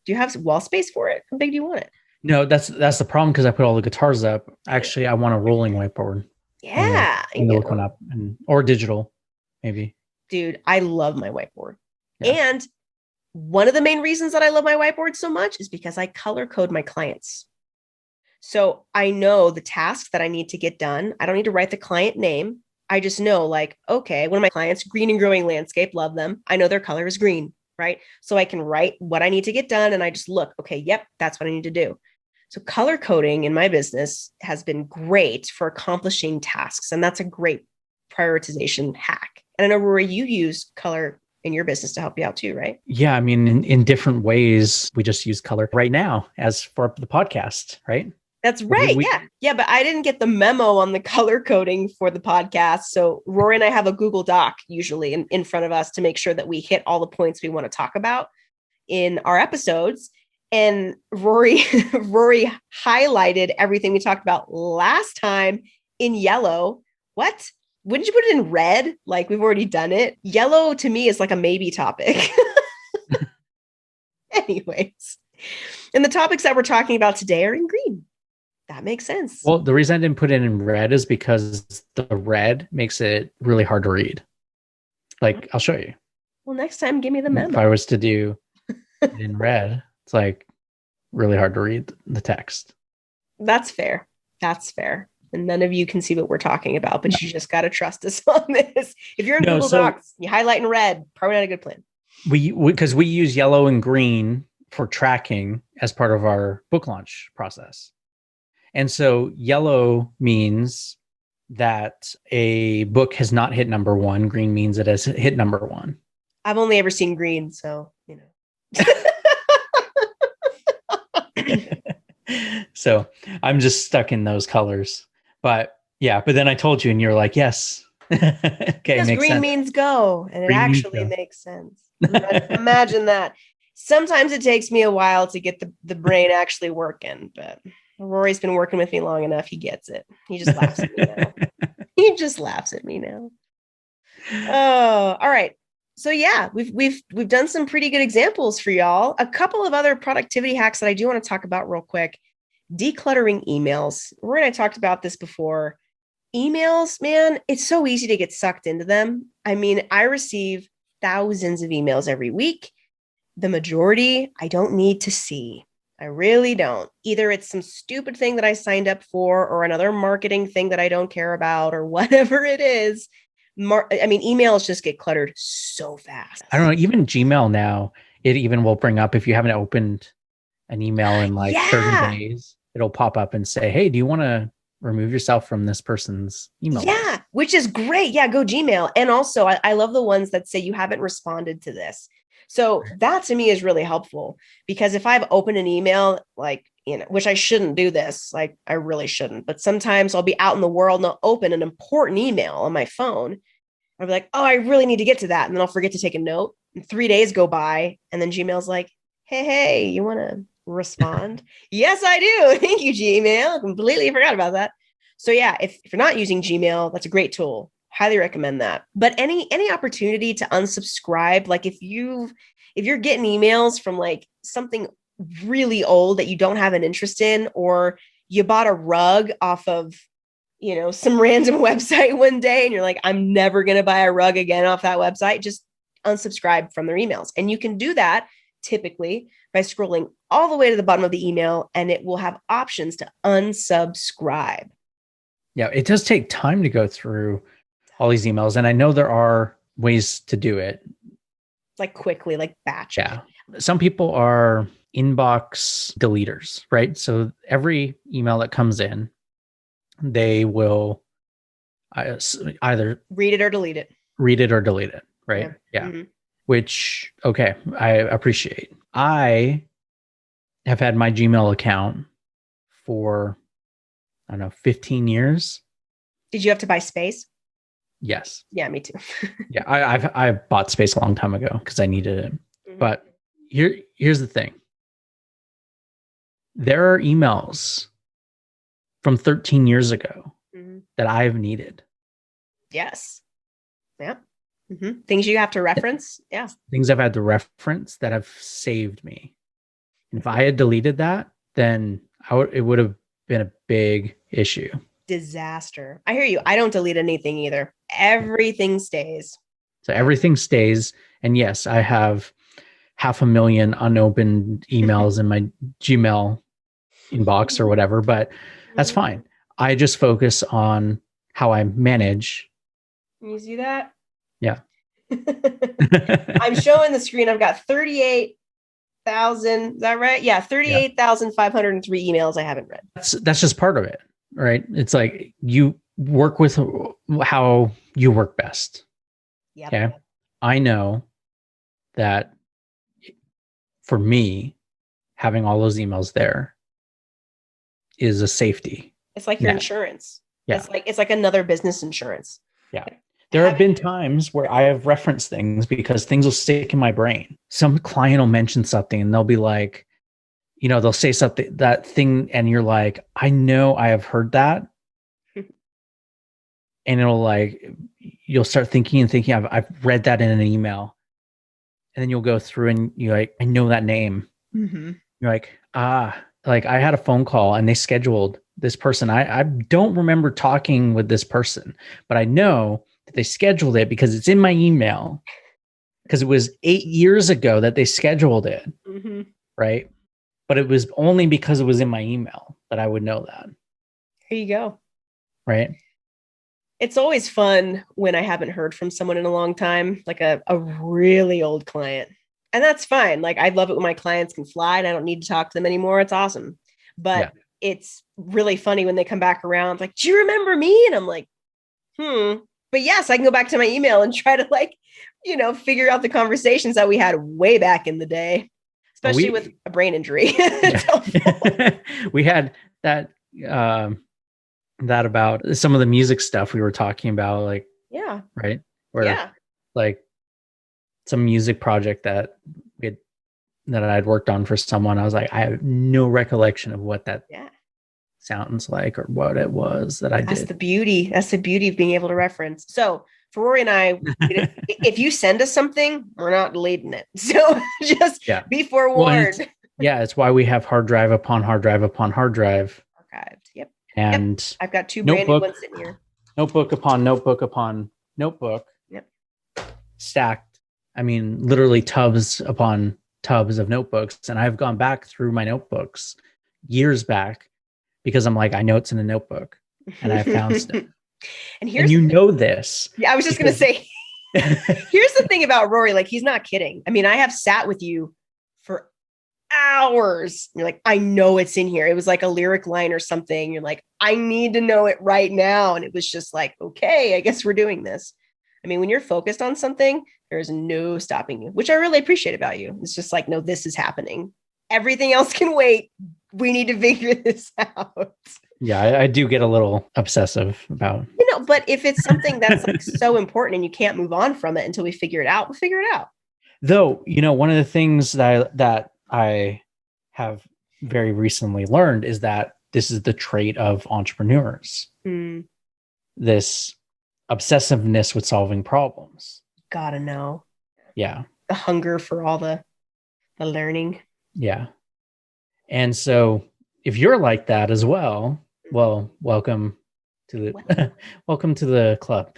A: Do you have wall space for it? How big do you want it?
B: No, that's the problem, because I put all the guitars up. Actually, I want a rolling whiteboard.
A: Yeah.
B: I'm gonna look one up, or digital, maybe.
A: Dude, I love my whiteboard. Yeah. And one of the main reasons that I love my whiteboard so much is because I color code my clients. So I know the tasks that I need to get done. I don't need to write the client name. I just know okay, one of my clients, green and growing landscape, love them. I know their color is green, right? So I can write what I need to get done. And I just look, okay, yep, that's what I need to do. So color coding in my business has been great for accomplishing tasks. And that's a great prioritization hack. And I know, Rory, you use color in your business to help you out too, right?
B: Yeah. I mean, in different ways, we just use color right now as for the podcast, right?
A: That's right. Yeah. But I didn't get the memo on the color coding for the podcast. So Rory and I have a Google Doc usually in front of us to make sure that we hit all the points we want to talk about in our episodes. And Rory highlighted everything we talked about last time in yellow. What? Wouldn't you put it in red? Like we've already done it. Yellow to me is like a maybe topic. Anyways. And the topics that we're talking about today are in green. That makes sense.
B: Well, the reason I didn't put it in red is because the red makes it really hard to read. Like, I'll show you.
A: Well, next time, give me the memo.
B: If I was to do it in red, it's like really hard to read the text.
A: That's fair. And none of you can see what we're talking about, but you just got to trust us on this. If you're in Google Docs, you highlight in red, probably not a good plan.
B: Because we use yellow and green for tracking as part of our book launch process. And so yellow means that a book has not hit number one. Green means it has hit number one.
A: I've only ever seen green, so, you
B: know. So I'm just stuck in those colors. But yeah, but then I told you and you're like, yes. Okay,
A: because green sense. Means go. And green it actually makes sense. Imagine that. Sometimes it takes me a while to get the brain actually working, but Rory's been working with me long enough. He gets it. He just laughs at me now. Oh, all right. So yeah, we've done some pretty good examples for y'all. A couple of other productivity hacks that I do want to talk about real quick. Decluttering emails. Rory and I talked about this before. Emails, man, it's so easy to get sucked into them. I mean, I receive thousands of emails every week. The majority I don't need to see. I really don't. Either it's some stupid thing that I signed up for or another marketing thing that I don't care about or whatever it is. Emails just get cluttered so fast.
B: I don't know. Even Gmail now, it even will bring up if you haven't opened an email in 30 days, it'll pop up and say, hey, do you want to remove yourself from this person's email list?
A: Which is great. Yeah, go Gmail. And also, I love the ones that say you haven't responded to this. So that to me is really helpful because if I've opened an email, which I shouldn't do this, I really shouldn't, but sometimes I'll be out in the world and I'll open an important email on my phone. I'll be like, oh, I really need to get to that. And then I'll forget to take a note. And 3 days go by. And then Gmail's like, hey, you want to respond? Yes, I do. Thank you, Gmail. I completely forgot about that. So yeah, if you're not using Gmail, that's a great tool. Highly recommend that. But any opportunity to unsubscribe, like if you're getting emails from something really old that you don't have an interest in, or you bought a rug off of, some random website one day and you're like, I'm never going to buy a rug again off that website, just unsubscribe from their emails. And you can do that typically by scrolling all the way to the bottom of the email and it will have options to unsubscribe.
B: Yeah, it does take time to go through all these emails. And I know there are ways to do it.
A: Quickly, batch.
B: Yeah. Some people are inbox deleters, right? So every email that comes in, they will either
A: read it or delete it.
B: Right? Yeah. Mm-hmm. Which, okay, I appreciate. I have had my Gmail account for, 15 years.
A: Did you have to buy space?
B: Yes.
A: Yeah, me too.
B: Yeah, I've bought space a long time ago because I needed it. Mm-hmm. But here's the thing. There are emails from 13 years ago that I've needed.
A: Yes. Yeah. Mm-hmm. Things you have to reference. Yeah.
B: Things I've had to reference that have saved me. And if I had deleted that, then it would have been a big issue.
A: Disaster. I hear you. I don't delete anything either. Everything stays.
B: So everything stays. And yes, I have 500,000 unopened emails in my Gmail inbox or whatever, but that's fine. I just focus on how I manage.
A: You see that?
B: Yeah.
A: I'm showing the screen. I've got 38,000. Is that right? Yeah. 38,503 emails I haven't read.
B: That's just part of it, right? It's like you work with how you work best.
A: Yep.
B: Okay. I know that for me, having all those emails there is a safety
A: It's like your
B: net.
A: insurance.
B: Yeah.
A: It's like another business insurance.
B: Yeah. There have been times where I have referenced things because things will stick in my brain. Some client will mention something and they'll be like, they'll say something, that thing, and you're like, I know I have heard that. And it'll like, you'll start thinking, I've read that in an email. And then you'll go through and you're like, I know that name.
A: Mm-hmm.
B: You're like, like I had a phone call and they scheduled this person. I don't remember talking with this person, but I know that they scheduled it because it's in my email, because it was 8 years ago that they scheduled it.
A: Mm-hmm.
B: Right. But it was only because it was in my email that I would know that.
A: Here you go.
B: Right.
A: It's always fun when I haven't heard from someone in a long time, like a really old client. And that's fine. Like, I love it when my clients can fly and I don't need to talk to them anymore. It's awesome. But it's really funny when they come back around, like, do you remember me? And I'm like, But yes, I can go back to my email and try to figure out the conversations that we had way back in the day, especially with a brain injury.
B: We had that, that about some of the music stuff we were talking about, like, right. Where like some music project that I'd worked on for someone. I was like, I have no recollection of what that sounds like or what it was that I did.
A: That's the beauty of being able to reference. So for Rory and I, if you send us something, we're not deleting it. So just be forewarned.
B: Well, it's why we have hard drive upon hard drive upon hard drive.
A: Archived. Yep.
B: And
A: I've got 2 brand new ones sitting here.
B: Notebook upon notebook upon notebook.
A: Yep.
B: Stacked. I mean, literally tubs upon tubs of notebooks. And I've gone back through my notebooks years back because I'm like, I know it's in a notebook and I found stuff. And this.
A: Yeah, I was just going to say, here's the thing about Rory. Like, he's not kidding. I mean, I have sat with you for hours. You're like, I know it's in here. It was like a lyric line or something. You're like, I need to know it right now. And it was just like, okay, I guess we're doing this. I mean, when you're focused on something, there's no stopping you, which I really appreciate about you. It's just like, no, this is happening. Everything else can wait. We need to figure this out.
B: Yeah, I do get a little obsessive about,
A: but if it's something that's like so important and you can't move on from it until we figure it out, we'll figure it out.
B: Though, one of the things that I have very recently learned is that this is the trait of entrepreneurs. This obsessiveness with solving problems.
A: Gotta know.
B: Yeah.
A: The hunger for all the learning.
B: Yeah. And so if you're like that as well, well, welcome to the club.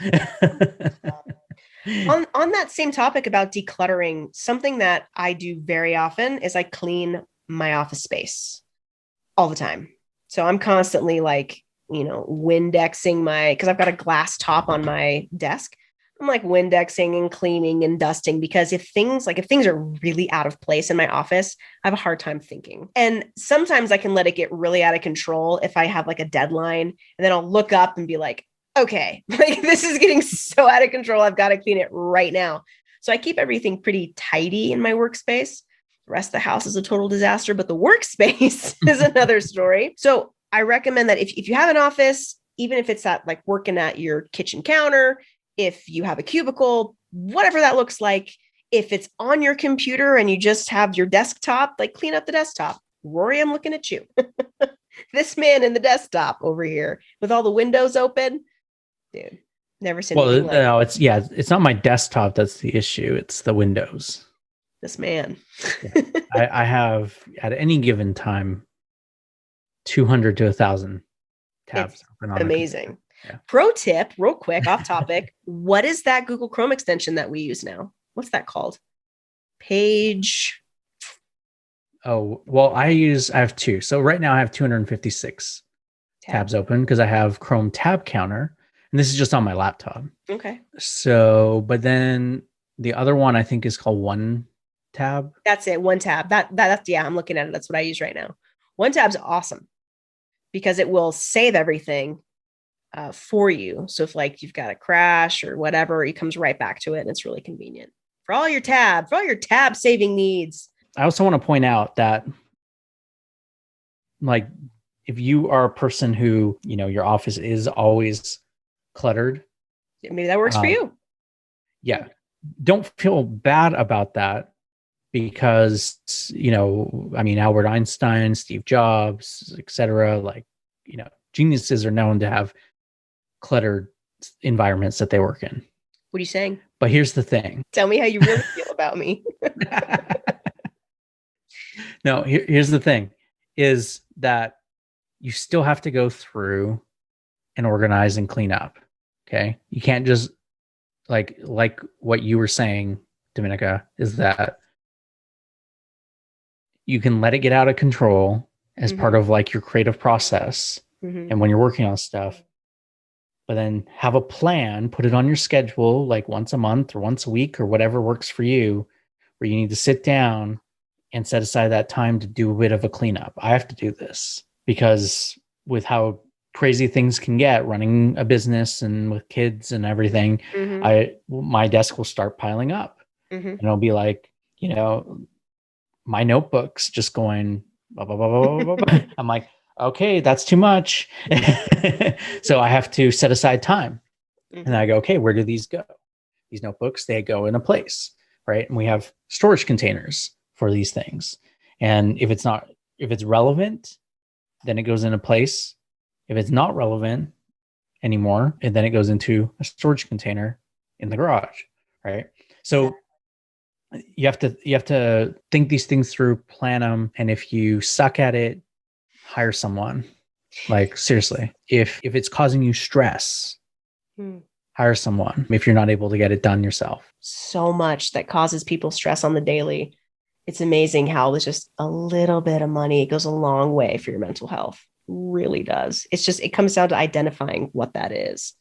A: On that same topic about decluttering, something that I do very often is I clean my office space all the time. So I'm constantly like, Windexing because I've got a glass top on my desk. I'm like Windexing and cleaning and dusting, because if things are really out of place in my office, I have a hard time thinking. And sometimes I can let it get really out of control if I have like a deadline, and then I'll look up and be like, okay, like this is getting so out of control. I've got to clean it right now. So I keep everything pretty tidy in my workspace. The rest of the house is a total disaster, but the workspace is another story. So I recommend that if you have an office, even if it's like working at your kitchen counter, if you have a cubicle, whatever that looks like, if it's on your computer and you just have your desktop, like clean up the desktop. Rory, I'm looking at you. This man in the desktop over here with all the windows open. Dude, never seen anything like
B: no, it's not my desktop that's the issue. It's the windows.
A: This man.
B: Yeah. I have at any given time 200 to 1,000 tabs open on
A: amazing. Yeah. Pro tip, real quick, off topic. What is that Google Chrome extension that we use now? What's that called? Page.
B: Oh, well, I have 2. So right now I have 256 tabs open because I have Chrome tab counter, and this is just on my laptop.
A: Okay.
B: So, but then the other one I think is called One Tab.
A: That's it. One Tab. That's yeah, I'm looking at it. That's what I use right now. One Tab's awesome because it will save everything for you. So if like you've got a crash or whatever, it comes right back to it, and it's really convenient for all your tab saving needs.
B: I also want to point out that like if you are a person who, your office is always cluttered,
A: Maybe that works for you.
B: Yeah. Don't feel bad about that because, Albert Einstein, Steve Jobs, etc., geniuses are known to have cluttered environments that they work in.
A: What are you saying?
B: But here's the thing.
A: Tell me how you really feel about me.
B: No, here's the thing is that you still have to go through and organize and clean up. Okay. You can't just like what you were saying, Dominica, is that you can let it get out of control as part of like your creative process and when you're working on stuff, but then have a plan, put it on your schedule, like once a month or once a week or whatever works for you, where you need to sit down and set aside that time to do a bit of a cleanup. I have to do this because with how crazy things can get running a business and with kids and everything, my desk will start piling up and it'll be like, my notebooks just going, blah, blah, blah, blah, blah, blah. I'm like, okay, that's too much. So I have to set aside time. And I go, okay, where do these go? These notebooks, they go in a place, right? And we have storage containers for these things. And if it's relevant, then it goes in a place. If it's not relevant anymore, and then it goes into a storage container in the garage, right? So you have to think these things through, plan them, and if you suck at it, hire someone. Like seriously, if it's causing you stress, hire someone if you're not able to get it done yourself.
A: So much that causes people stress on the daily. It's amazing how with just a little bit of money, it goes a long way for your mental health. Really does. It comes down to identifying what that is.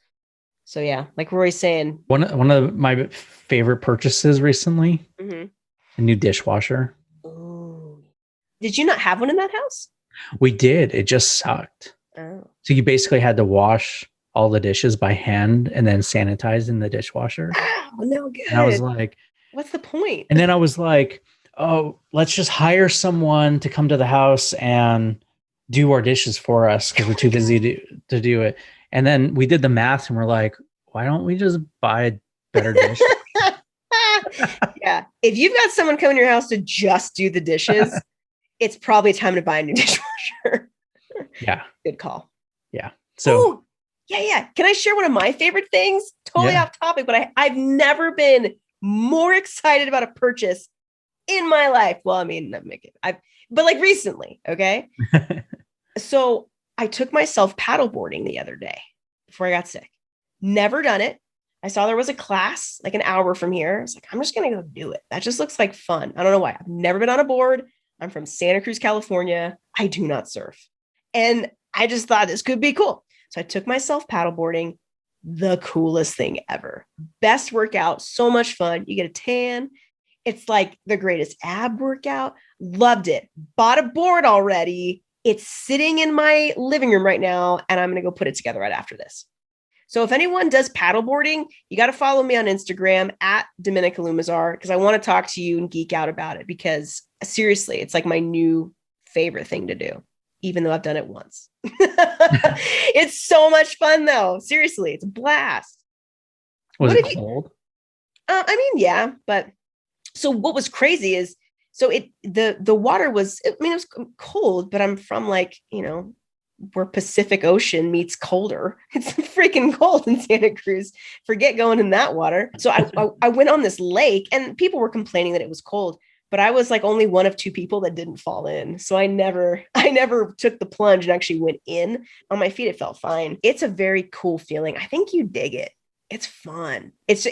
A: So yeah, like Roy's saying,
B: one of my favorite purchases recently, a new dishwasher.
A: Ooh. Did you not have one in that house?
B: We did. It just sucked.
A: Oh.
B: So you basically had to wash all the dishes by hand and then sanitize in the dishwasher.
A: Oh, no good.
B: And I was like,
A: what's the point?
B: And then I was like, oh, let's just hire someone to come to the house and do our dishes for us because we're too busy to do it. And then we did the math and we're like, why don't we just buy a better dish?
A: Yeah. If you've got someone coming to your house to just do the dishes, it's probably time to buy a new dishwasher.
B: Yeah.
A: Good call.
B: Yeah. So,
A: ooh, yeah. Can I share one of my favorite things? Totally off topic, but I've never been more excited about a purchase in my life. Well, I mean, but like recently. Okay. So I took myself paddleboarding the other day before I got sick. Never done it. I saw there was a class like an hour from here. I was like, I'm just going to go do it. That just looks like fun. I don't know why. I've never been on a board. I'm from Santa Cruz, California. I do not surf. And I just thought this could be cool. So I took myself paddleboarding. The coolest thing ever. Best workout. So much fun. You get a tan. It's like the greatest ab workout. Loved it. Bought a board already. It's sitting in my living room right now, and I'm going to go put it together right after this. So if anyone does paddleboarding, you got to follow me on Instagram at Dominica Lumazar because I want to talk to you and geek out about it because seriously, it's like my new favorite thing to do, even though I've done it once. It's so much fun though. Seriously, it's a blast.
B: Was it cold?
A: Yeah, but so what was crazy is the water was, it was cold, but I'm from where Pacific Ocean meets colder. It's freaking cold in Santa Cruz. Forget going in that water. So I went on this lake and people were complaining that it was cold, but I was like only one of two people that didn't fall in. So I never took the plunge and actually went in. On my feet, it felt fine. It's a very cool feeling. I think you dig it. It's fun. It's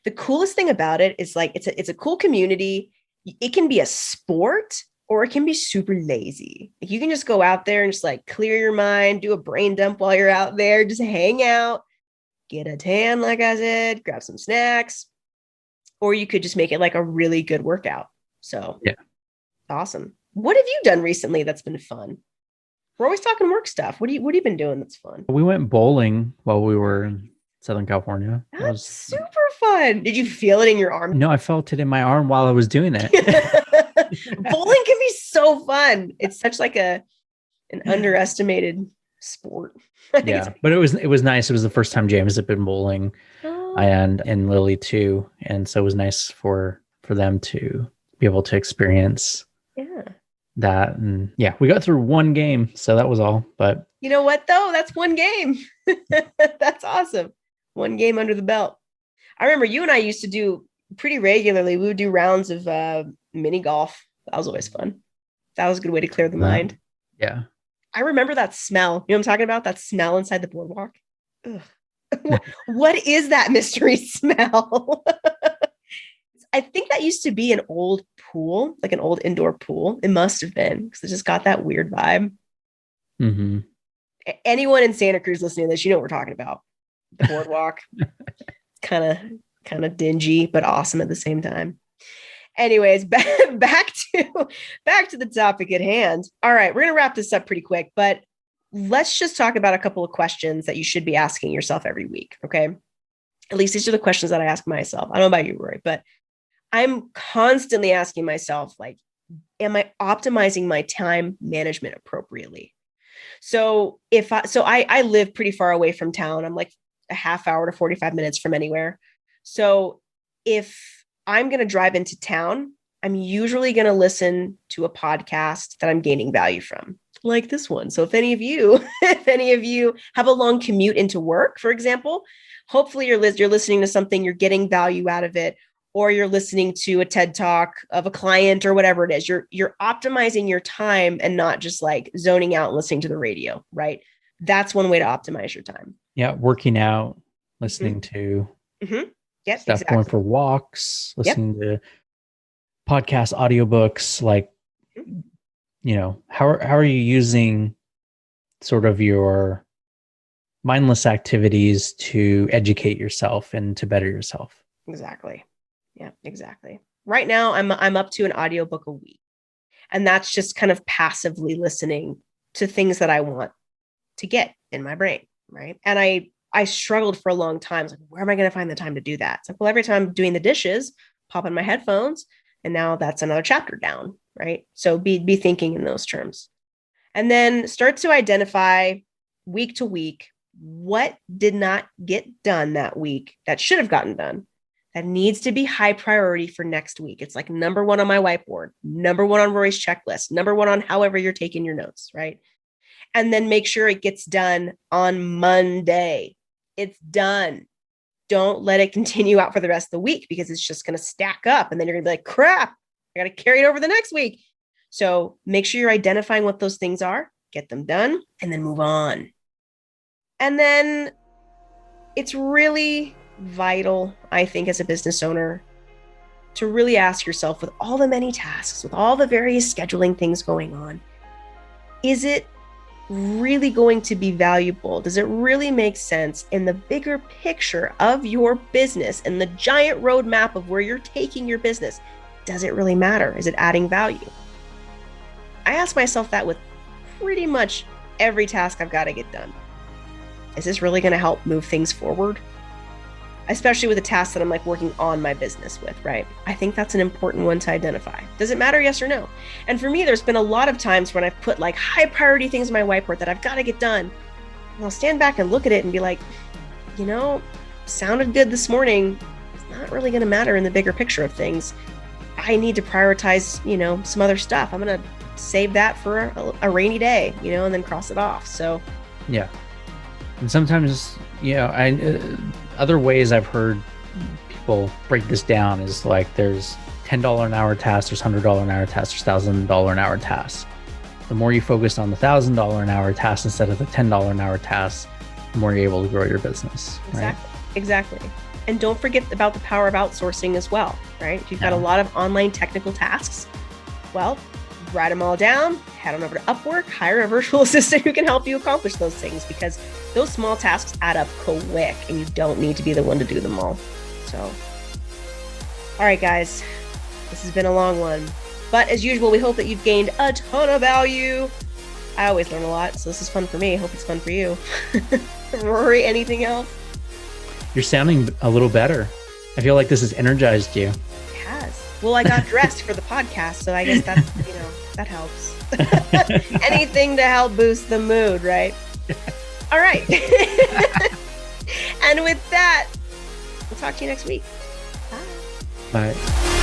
A: the coolest thing about it is like, it's a cool community. It can be a sport or it can be super lazy. Like you can just go out there and just like clear your mind, do a brain dump while you're out there, just hang out, get a tan, like I said, grab some snacks, or you could just make it like a really good workout. So yeah, awesome. What have you done recently that's been fun? We're always talking work stuff. What have you been doing that's fun?
B: We went bowling while we were in Southern California.
A: That was super fun. Did you feel it in your arm?
B: No, I felt it in my arm while I was doing it.
A: Bowling can be so fun. It's such like An underestimated sport. I think
B: Yeah, but it was nice. It was the first time James had been bowling, and Lily too, and so it was nice for them to be able to experience that. And yeah, we got through one game, so that was all. But
A: you know what, though? That's one game. That's awesome. One game under the belt. I remember you and I used to do pretty regularly. We would do rounds of mini golf. That was always fun. That was a good way to clear the mind.
B: Yeah.
A: I remember that smell. You know what I'm talking about? That smell inside the boardwalk. What is that mystery smell? I think that used to be an old pool, like an old indoor pool. It must have been, because it just got that weird vibe.
B: Mm-hmm.
A: Anyone in Santa Cruz listening to this, you know what we're talking about. The boardwalk. kind of dingy, but awesome at the same time. Anyways, back to the topic at hand. All right, we're going to wrap this up pretty quick, but let's just talk about a couple of questions that you should be asking yourself every week, okay? At least these are the questions that I ask myself. I don't know about you, Rory, but I'm constantly asking myself, like, am I optimizing my time management appropriately? So I live pretty far away from town. I'm like a half hour to 45 minutes from anywhere. So if I'm going to drive into town, I'm usually going to listen to a podcast that I'm gaining value from, like this one. So if any of you have a long commute into work, for example, hopefully you're listening to something, you're getting value out of it, or you're listening to a TED talk of a client or whatever it is. You're optimizing your time and not just like zoning out and listening to the radio, right? That's one way to optimize your time.
B: Yeah, working out, listening to
A: Yep,
B: stuff,
A: exactly.
B: going for walks, listening to podcasts, audiobooks, like, you know, how are you using sort of your mindless activities to educate yourself and to better yourself?
A: Exactly. Yeah, exactly. Right now I'm up to an audiobook a week. And that's just kind of passively listening to things that I want to get in my brain, right? And I struggled for a long time. Like, where am I going to find the time to do that? It's like, well, every time I'm doing the dishes, pop in my headphones, and now that's another chapter down, right? So be thinking in those terms. And then start to identify week to week what did not get done that week that should have gotten done, that needs to be high priority for next week. It's like number one on my whiteboard, number one on Rory's checklist, number one on however you're taking your notes, right? And then make sure it gets done on Monday. It's done. Don't let it continue out for the rest of the week, because it's just going to stack up. And then you're going to be like, crap, I got to carry it over the next week. So make sure you're identifying what those things are, get them done, and then move on. And then it's really vital, I think, as a business owner, to really ask yourself, with all the many tasks, with all the various scheduling things going on, is it really going to be valuable? Does it really make sense in the bigger picture of your business and the giant roadmap of where you're taking your business? Does it really matter? Is it adding value? I ask myself that with pretty much every task I've got to get done. Is this really going to help move things forward? Especially with the tasks that I'm like working on my business with, right? I think that's an important one to identify. Does it matter? Yes or no? And for me, there's been a lot of times when I've put like high priority things on my whiteboard that I've got to get done. And I'll stand back and look at it and be like, you know, sounded good this morning. It's not really going to matter in the bigger picture of things. I need to prioritize, you know, some other stuff. I'm going to save that for a rainy day, you know, and then cross it off. So,
B: yeah. And sometimes, you know, other ways I've heard people break this down is like there's $10 an hour tasks, there's $100 an hour tasks, there's $1,000 an hour tasks. The more you focus on the $1,000 an hour task instead of the $10 an hour task, the more you're able to grow your business.
A: Exactly.
B: Right?
A: Exactly. And don't forget about the power of outsourcing as well, right? If you've got a lot of online technical tasks, well, write them all down, head on over to Upwork, hire a virtual assistant who can help you accomplish those things, because those small tasks add up quick and you don't need to be the one to do them all. So, all right, guys, this has been a long one, but as usual, we hope that you've gained a ton of value. I always learn a lot, so this is fun for me. I hope it's fun for you. Rory, anything else?
B: You're sounding a little better. I feel like this has energized you.
A: It has. Well, I got dressed for the podcast, so I guess that's, you know, That helps. Anything to help boost the mood, right? All right. And with that, we'll talk to you next week. Bye.
B: Bye.